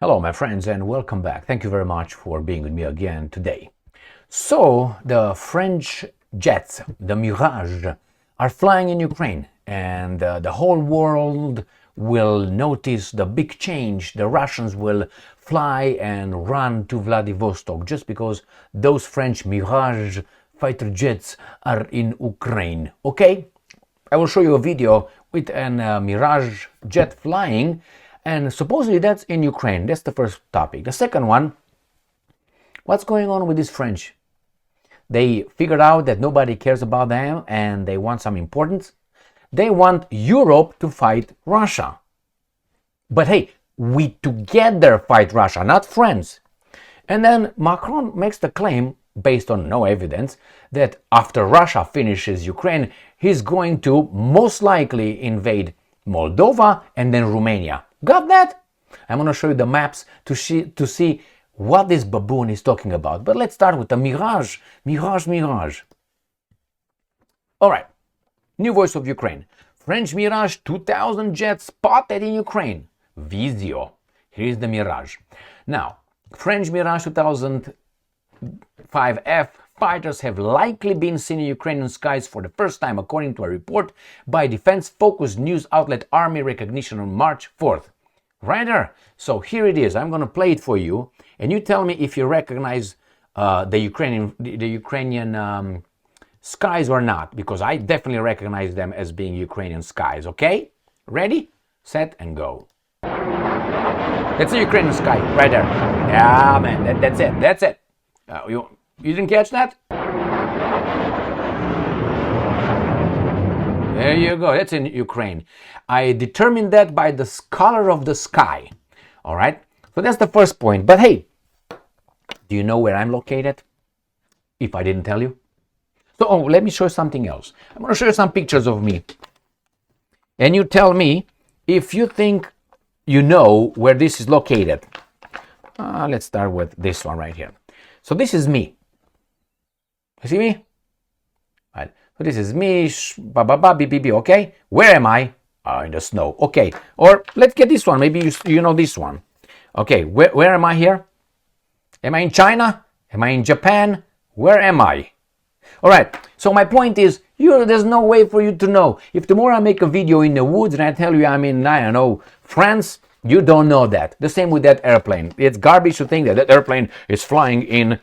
Hello, my friends, and welcome back. Thank you very much for being with me again today. So, the French jets, the Mirage, are flying in Ukraine, and the whole world will notice the big change. The Russians will fly and run to Vladivostok just because those French Mirage fighter jets are in Ukraine. Okay? I will show you a video with a Mirage jet flying, and supposedly that's in Ukraine. That's the first topic. The second one, what's going on with these French? They figured out that nobody cares about them and they want some importance. They want Europe to fight Russia. But hey, we together fight Russia, not friends. And then Macron makes the claim, based on no evidence, that after Russia finishes Ukraine, he's going to most likely invade Moldova and then Romania. Got that? I'm going to show you the maps to see what this baboon is talking about. But let's start with the Mirage. Mirage. Alright, new voice of Ukraine. French Mirage 2000 jet spotted in Ukraine. Visio. Here's the Mirage. Now, French Mirage 2005F fighters have likely been seen in Ukrainian skies for the first time, according to a report by defense-focused news outlet Army Recognition on March 4th. Right there. So here it is. I'm going to play it for you, and you tell me if you recognize the Ukrainian skies or not, because I definitely recognize them as being Ukrainian skies. Okay? Ready, set, and go. That's a Ukrainian sky right there. Yeah, man. That's it. That's it. You didn't catch that? There you go. That's in Ukraine. I determined that by the color of the sky. All right. So that's the first point. But hey, do you know where I'm located? If I didn't tell you. So let me show you something else. I'm going to show you some pictures of me. And you tell me if you think you know where this is located. Let's start with this one right here. So this is me. You see me? Right. So this is me, beep, okay? Where am I? In the snow. Okay. Or let's get this one. Maybe you know this one. Okay, where am I here? Am I in China? Am I in Japan? Where am I? All right. So my point is, there's no way for you to know. If tomorrow I make a video in the woods and I tell you I'm in, I don't know, France, you don't know that. The same with that airplane. It's garbage to think that airplane is flying in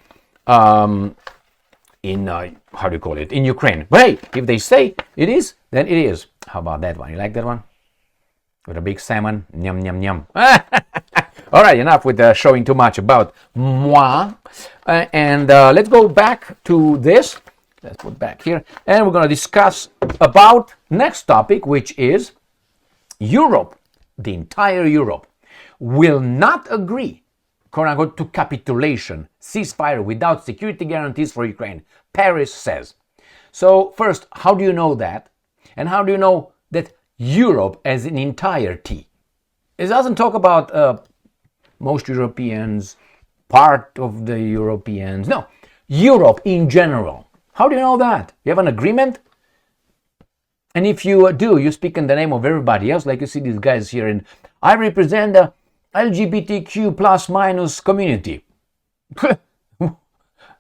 how do you call it? In Ukraine. But hey, if they say it is, then it is. How about that one? You like that one? With a big salmon? Yum, yum, yum. All right, enough with showing too much about moi. Let's go back to this. Let's put back here. And we're going to discuss about next topic, which is Europe. The entire Europe will not agree, quote unquote, to capitulation, ceasefire without security guarantees for Ukraine, Paris says. So first, how do you know that? And how do you know that Europe as an entirety? It doesn't talk about most Europeans, part of the Europeans. No, Europe in general. How do you know that? You have an agreement? And if you do, you speak in the name of everybody else, like you see these guys here, and I represent the LGBTQ plus minus community.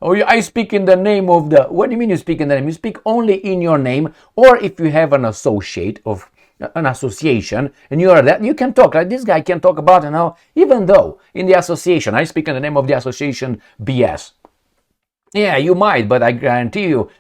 Or I speak in the name of the... What do you mean you speak in the name? You speak only in your name, or if you have an associate of an association, and you are that, you can talk. Like this guy can talk about it now, even though in the association, I speak in the name of the association BS. Yeah, you might, but I guarantee you,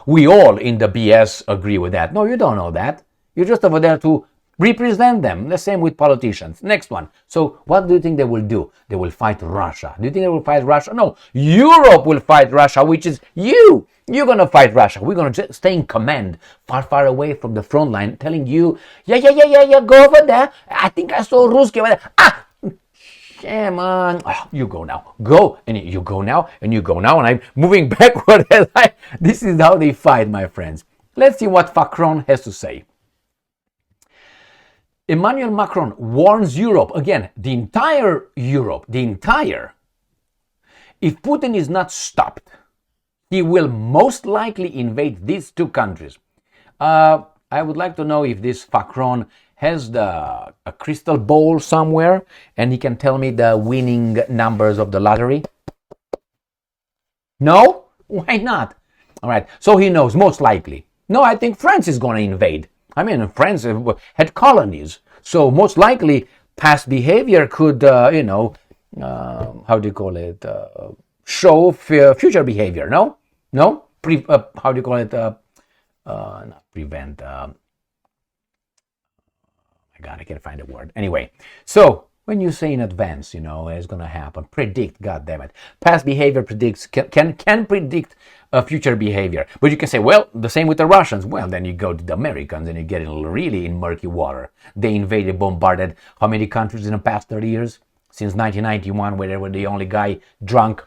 we all in the BS agree with that. No, you don't know that. You're just over there to represent them. The same with politicians. Next one. So what do you think they will do? They will fight Russia. Do you think they will fight Russia? No, Europe will fight Russia, which is you. You're going to fight Russia. We're going to stay in command, far away from the front line, telling you, yeah, go over there. I think I saw Ruski over there. Yeah, man. Oh, you go now. Go. And you go now. And you go now. And I'm moving backward. This is how they fight, my friends. Let's see what Macron has to say. Emmanuel Macron warns Europe, again, the entire Europe, if Putin is not stopped, he will most likely invade these two countries. I would like to know if this Macron has a crystal ball somewhere and he can tell me the winning numbers of the lottery? No? Why not? All right, so he knows most likely. No, I think France is going to invade. I mean, France had colonies, so most likely past behavior could, how do you call it, show future behavior, no? No? How do you call it, not prevent, God, I can't find a word. Anyway, so when you say in advance, it's going to happen, predict, God damn it. Past behavior predicts, can predict future behavior. But you can say, well, the same with the Russians. Well, then you go to the Americans and you get really in murky water. They invaded, bombarded how many countries in the past 30 years? Since 1991, where they were the only guy drunk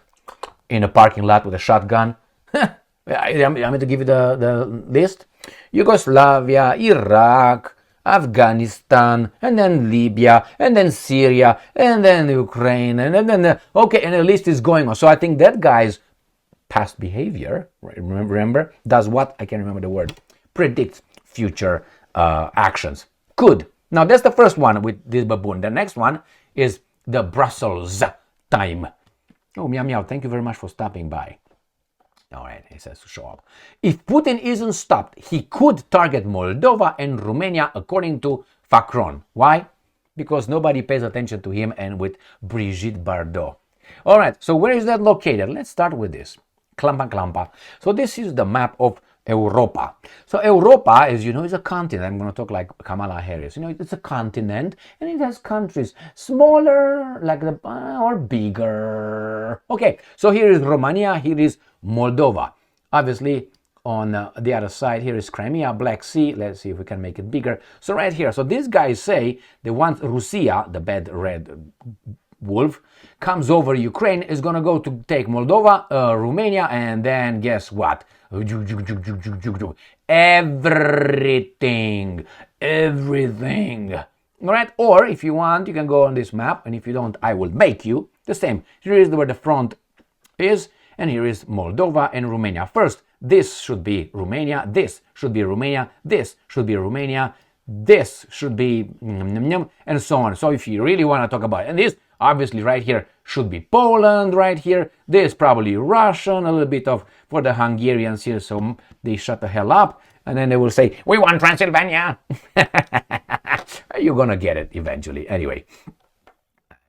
in a parking lot with a shotgun. I'm going to give you the list. Yugoslavia, Iraq, Afghanistan, and then Libya, and then Syria, and then Ukraine, and then and the list is going on. So I think that guy's past behavior, remember, does what? I can't remember the word. Predicts future actions. Good. Now that's the first one with this baboon. The next one is the Brussels time. Oh, meow meow, thank you very much for stopping by. All right, he says to show up. If Putin isn't stopped, he could target Moldova and Romania, according to Macron. Why? Because nobody pays attention to him and with Brigitte Bardot. All right, so where is that located? Let's start with this. Klampa. So this is the map of Europa. So Europa, as you know, is a continent. I'm going to talk like Kamala Harris. It's a continent and it has countries smaller, like or bigger. Okay, so here is Romania, here is Moldova. Obviously, on the other side, here is Crimea, Black Sea. Let's see if we can make it bigger. So right here, so these guys say they want Russia, the bad red wolf, comes over Ukraine, is going to go to take Moldova, Romania, and then guess what? Everything. All right, or if you want, you can go on this map, and if you don't, I will make you the same. Here is where the front is, and here is Moldova and Romania. First, this should be Romania, this should be Romania, this should be Romania, this should be and so on. So if you really want to talk about it, and this obviously right here should be Poland right here, this probably Russian, a little bit of for the Hungarians here, so they shut the hell up, and then they will say, we want Transylvania. You're gonna get it eventually. Anyway,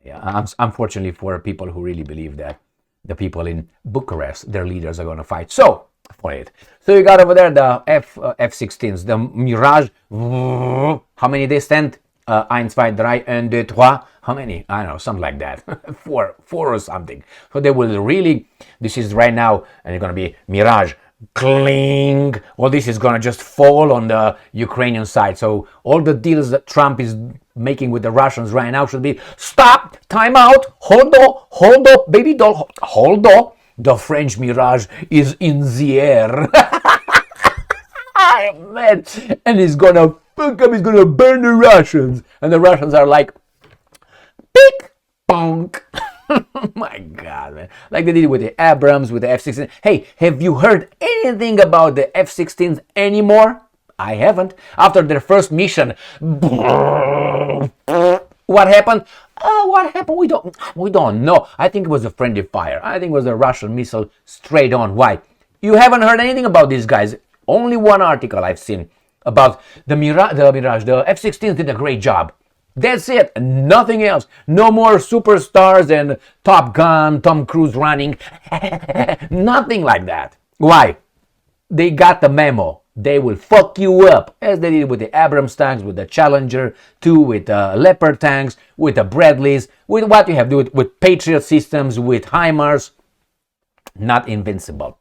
yeah, unfortunately for people who really believe that the people in Bucharest, their leaders are gonna fight. So for it. So you got over there the F-16s, the Mirage. How many they sent? 1, 2, 3, 1, 2, 3. How many? I don't know, something like that. four or something. So they will really, this is right now, and it's going to be Mirage, cling. All this is going to just fall on the Ukrainian side. So all the deals that Trump is making with the Russians right now should be, stop, time out, hold on, baby doll, hold on. The French Mirage is in the air. Man. And he's going to burn the Russians. And the Russians are like, pick, bonk. My God, man. Like they did with the Abrams, with the F-16. Hey, have you heard anything about the F-16s anymore? I haven't. After their first mission, what happened? What happened? We don't know. I think it was a friendly fire. I think it was a Russian missile straight on. Why? You haven't heard anything about these guys. Only one article I've seen about the Mirage. The F-16s did a great job. That's it. Nothing else. No more superstars and Top Gun, Tom Cruise running. Nothing like that. Why? They got the memo. They will fuck you up, as they did with the Abrams tanks, with the Challenger 2, with the Leopard tanks, with the Bradleys, with what you have to do with Patriot systems, with HIMARS. Not invincible.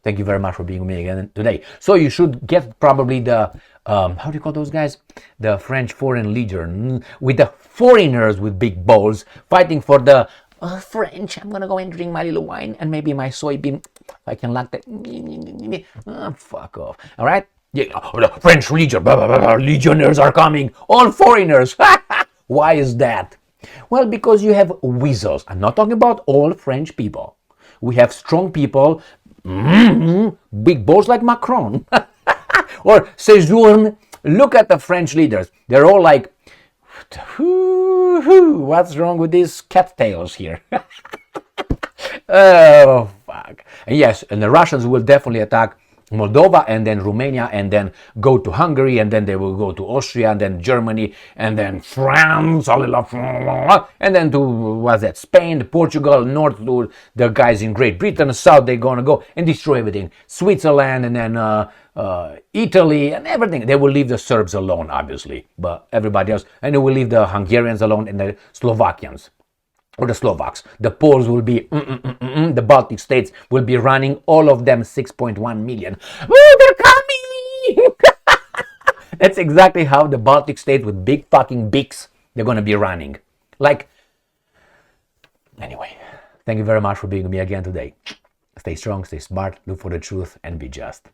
Thank you very much for being with me again today. So you should get probably the, how do you call those guys? The French Foreign Legion, with the foreigners with big balls, fighting for the French. I'm going to go and drink my little wine and maybe my soybean. I can like that. Fuck off. All right? Yeah, the French Legion. Legionnaires are coming. All foreigners. Why is that? Well, because you have weasels. I'm not talking about all French people. We have strong people, big balls like Macron. Or Sejourne Look at the French leaders. They're all like, what's wrong with these cattails here? Oh, fuck. And yes, and the Russians will definitely attack Moldova and then Romania and then go to Hungary and then they will go to Austria and then Germany and then France, and then to, what's that, Spain, Portugal, north to the guys in Great Britain, south they're gonna go and destroy everything. Switzerland and then Italy and everything. They will leave the Serbs alone, obviously, but everybody else, and they will leave the Hungarians alone and the Slovakians. Or the Slovaks. The Poles will be, the Baltic states will be running, all of them 6.1 million. Oh, they're coming! That's exactly how the Baltic states with big fucking beaks, they're gonna be running. Like, anyway, thank you very much for being with me again today. Stay strong, stay smart, look for the truth, and be just.